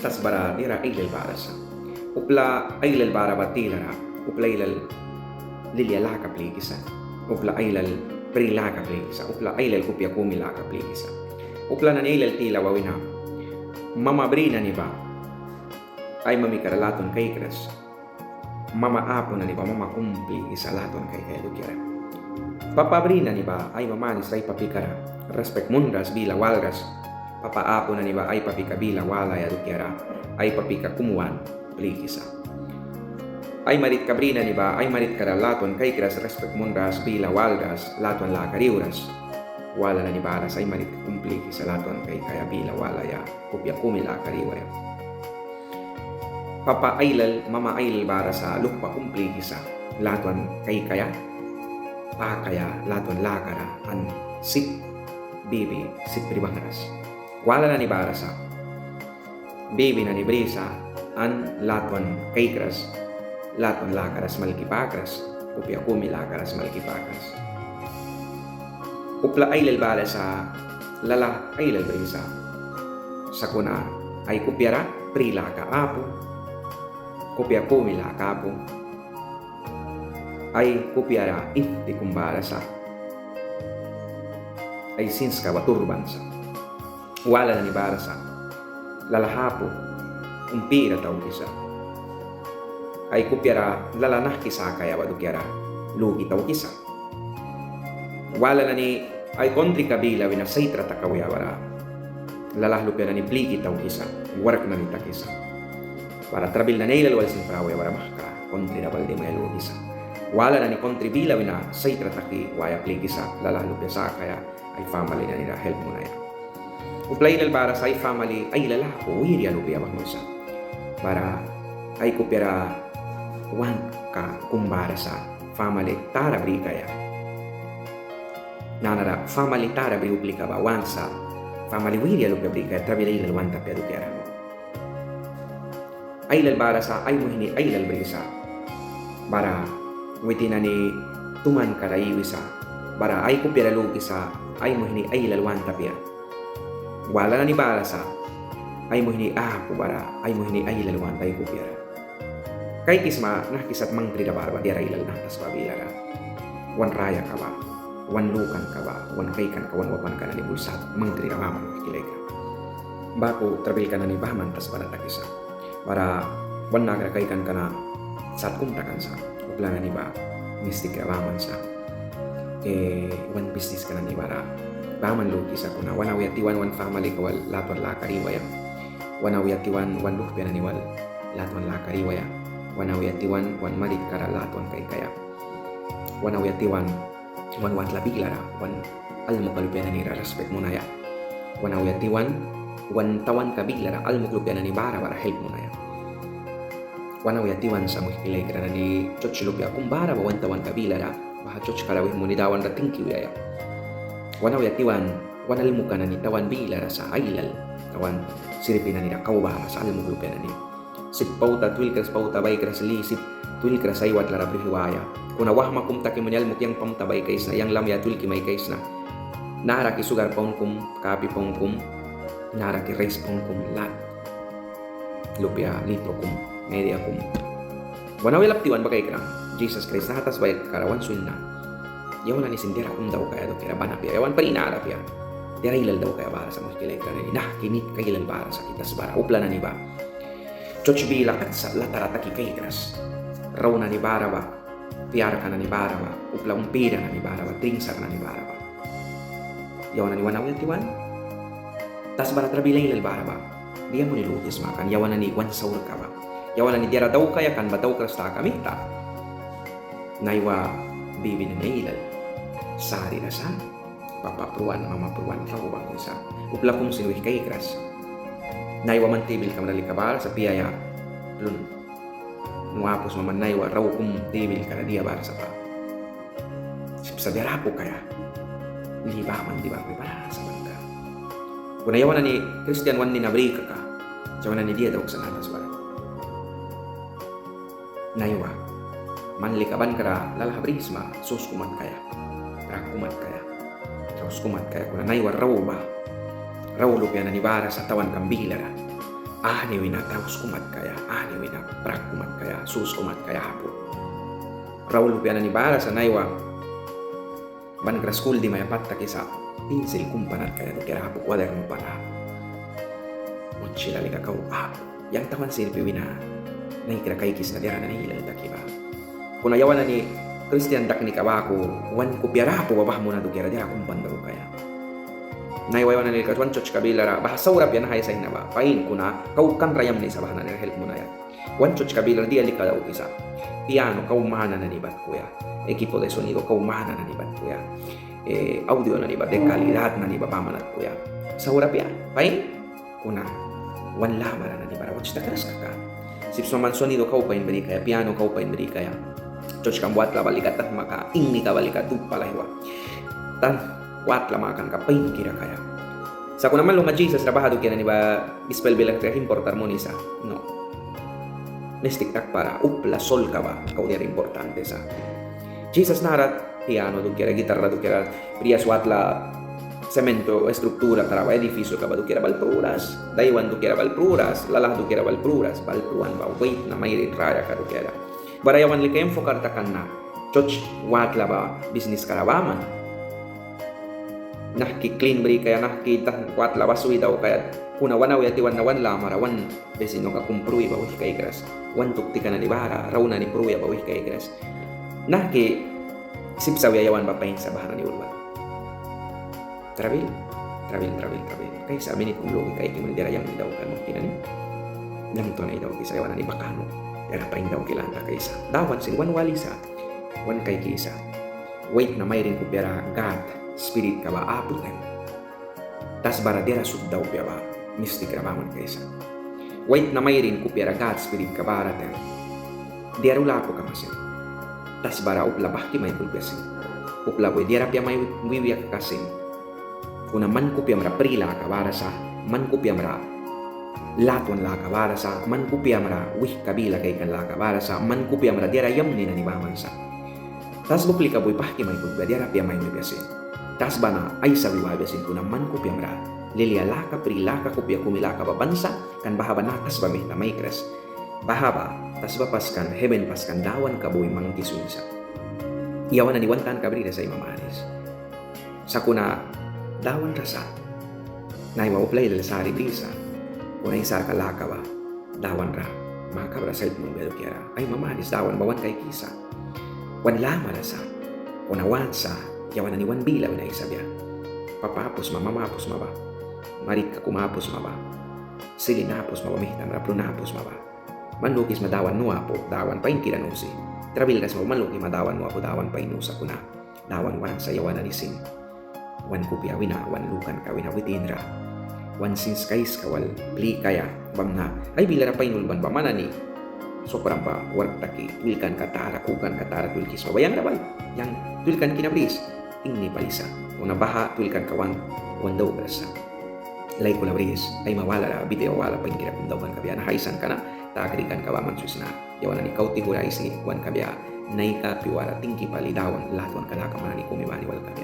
tas bara dira ailal barasa. Upla ailal bara batilara, upla ailal lilyalaka pligisa, upla ailal prilaka pligisa, upla ailal kupya kumilaka pligisa. Upla na ailal tila wawina, mama brina ni ba ay mamikaralaton kay kras, mama apo na ni ba mama kumpli isa laton kay lukyara. Papa brina ni ba ay mamanis ay papikara, respect mundas bila walras, papa apo na ni ba ay papika bila walaya lukyara, ay papika kumuan pligisa. Ay marit kabrina ni ba ay marit karalaton kay kras respect mundas bila walras laton la kariuras. Wala na ni baras ay marit kumpli sa laton kay kaya bila walaya kupya kumila kariwaya. Papa ailal mama ailal bara sa lukpa kumpli sa laton kay kaya pa kaya laton lakara an sip bibi sip pribangaras. Wala na ni bara sa bibi na ni brisa an laton kay kras laton lakaras malkipakras kupya kumila karas malkipakras. Upla ailal bala sa lala ailal brisa sa kuna ay kupyara prila ka apo kupya kumila ka apo ay kupyara inti kumbara sa ay sins ka waturban sa wala na ni bara sa lalahapo umpira tau kisa ay kupyara lalanah kisa kaya wadukyara lugi tau kisa wala na ni ay kontri kabila wina saitra takawiyawara lalahlo na ni pligi tau kisa warak na ni takisa para trabil na nailal wal sin prawiyawara mahka kontri na balde mo yalu kisa wala na ni kontri bila wina saitra taki waya pligi sa lalahlo sa kaya ay family na nila help mo na yan uplay nal para sa ay family ay lalako wiri alupi abang mo isa para ay kupira wan ka kumbara sa family tara bri kaya nanara family tara bri uplika ba wansa family wiri alupi abri kaya trabil ilal wan tapi adu kaya ay lal bara sa ay mo hini ay lal bri sa bara witina ni tuman karaiwi sa bara ay kupira lugi sa ay mo hini ay lal wan tapi wala na ni bara sa ay mo hini bara ay mo hini ay lal wan tayo kupira kay kisma nakisat mang trida barba di railal na tas pabilara wan raya ka ba wan lukan ka ba wan kaikan ka wan wapan ka na ni bulsat mang trida maman kilay ka bako trabil ka na ni baman tas para takisa para wan nagrakaikan ka na sat kumtakan sa upla na ni ba mistik ka baman sa wan business ka na ni bara baman lugi sa kuna wan awiyatiwan wan family ka wal laton la kariwaya wan awiyatiwan wan luhpya na ni wal laton la kariwaya wanawiyatiwan wan marit karalaton kay kaya wanawiyatiwan wan wat labiglara wan almo kalupyan ni respect mo na ya wanawiyatiwan wan tawan kabiglara almo kalupyan ni bara help mo na ya wanawiyatiwan sa mukilay kana ni choch lupya kumbara wan tawan kabiglara baha choch kalawih mo ni dawan rating kiwaya wanawiyatiwan wan almo kana ni tawan biglara sa ailal tawan siripina ni kauba sa almo kalupyan ni sip pauta tuil kras pauta bay kras lisip tuil kras aywat lara prihiwaya kuna wahma kum takimonyal mukyang pamtabay kays na yang lamya tuil kimay kays na nara ki sugar pongkum kapi pongkum nara ki rice pongkum lat lupya litro kum media kum wanawilap tiwan bagay kram Jesus Christ na hatas bayat karawan suin na yawan ni sindira kum daw kaya do kira banap ya yawan pa inarap ya dira ilal daw kaya bara sa muskilay kran ni nah kinit kailan bara sa kita sabara upla na ni ba choch bila at sa latarataki kay kras raw na ni bara ba piyar ka na ni bara ba upla umpira na ni bara ba tringsak na ni bara ba yawan na ni wanawil tiwan tas bara trabilay ilal bara ba diya mo nilugis makan yawan na ni wan saur ka ba yawan na ni dira daw kaya kan bataw kras ta kamita naiwa bibi na ilal sari na sa papapruan mamapruan raw ba ko isa upla kung sinuwi kay kras naiwa man tibil ka madali kabara sa piyaya lun nuapos maman naiwa raw kum tibil ka na diya bara sa pa sa dirapo kaya hindi ba man di ba may para sa bangka kung nayawan na ni Christian wan ni nabrika ka sawan na ni diya daw sa natas bara naiwa manlikaban ka na lalahabrisma sus kumat kaya rakumat kaya sus kumat kaya kung naiwa raw ba raw lupya na ni bara sa tawan kambilara Ni wina traus kumat kaya, ni wina prak kumat kaya, sus kumat kaya hapo. Raul piana ni bara sa naiwa, ban school di maya patta kisa, pinsil kumpanat kaya kira hapo kwaderno para. Mochila liga kau hapo. Yang taman silpi wina, naikira kay kis na dira na nihilal takiba. Kuna yawan na ni Christian dak ni kawaku, wan ko piara hapo babah mo na dukira dira kumpan daw kaya. Naiwayawan na ni Katwan Choch Kabilara, bahasa urap yan hay sa hinaba. Pain kuna, kau kan rayam ni sa bahanan ni help mo na yan. Wan Choch Kabilara, di alika daw isa. Piano, kau mahana na nibat kuya. Equipo de sonido, kau mahana na nibat kuya. Audio na nibat, de kalidad na nibat pamanat kuya. Sa urap yan, pain kuna, wan lamara na nibat. Wach takaras ka ka. Sipso man sonido, kau pain beri kaya. Piano, kau pain beri kaya. Choch kambuat la balikat at maka ingni ka balikat tupalahiwa. Tan wat lama akan kapain kira kaya. Sa ko naman lumaji sa trabaho kaya ni ba ispel bilang kaya importar mo nisa. No. Nestik tak para upla sol ka ba kau dia importante sa. Jesus narat piano do kira gitarra do kira prias wat la cemento estructura para edificio ka ba do kira balpruras. Daiwan do kira balpruras, lalah do kira balpruras, balpruan ba wait na may raya ka do kira. Barayawan li kay enfokar takan na. Church wat la ba business karawaman. Nahki clean beri kaya nahki tah kuat lawasui daw kaya kuna wana uyati wan nawan la marawan besino ka kumprui ba wih kay gras wan tukti kana ni bara rauna ni pruya ba wih kay gras nahki sipsa yawan ba pain sa bahana ni ulwan travel kay sa minit kung logi kay kimani dira yang daw kan mungkin ani lang to na daw kisa yawan ni bakano dira pain daw kilanta kaysa dawan sin wan walisa wan kay kisa wait na may rin ko pera God spirit ka ba aputan tas baradera suddaw pia ba mystic rabaman kaysa wait na mayrin ko pia God spirit ka ba raten diara ulapo ka masin tas bara upla bahki may pulpesin upla boy diara pia may wiwiyak kasin kuna man ko pia mara prila ka bara sa man ko pia mara laton la ka bara sa man ko pia mara wih kabila kay kan la ka bara sa man ko pia mara diara yam ni na ni baman sa tas bukli ka boy bahki may pulpe diara pia may wiwiyasin tas bana ay sabi wabesin ko naman ko piyamra lilialaka prilaka ko piya kumilaka babansa kan bahaba natas ba na may kres bahaba tas bapaskan heaven paskan dawan ka boy mang kisunsa iyawan na niwantan ka brida sa imamanis sa kuna dawan rasa na iwawaplay lalasari bisa kuna isar kalaka ba dawan ra makabra sa itmong bedo kiara ay mamanis dawan bawan kay kisa wan lama rasa kuna wansa yawan na ni wan bila na isabya. Papapos mamamapos maba. Marit ka kumapos maba. Sili napos maba mihtam raplo napos maba. Manlukis madawan nuwa po dawan pa inkiranusi. Trabil kas mo manluki madawan nuwa po dawan pa inusa kuna. Dawan wan sa yawan na nisin. Wan kupya wina wan lukan ka wina witinra. Wan sins kais kawal pli kaya bamna ay bila ra pa inulban ba manani. Sobrang pa warag taki tulkan katara kukan katara tulkis mabayang rabay. Yang tulkan kinabris. Ingni palisa una baha tulkan kawan daw berasa lay ko labris ay mawala la bite wala pa ingkira daw kan kabya na haisan kana takrikan kawaman susna yawan ni kauti hurai si wan kabya naika piwara tingki palidawan latwan kana kamani kumibani wal kabya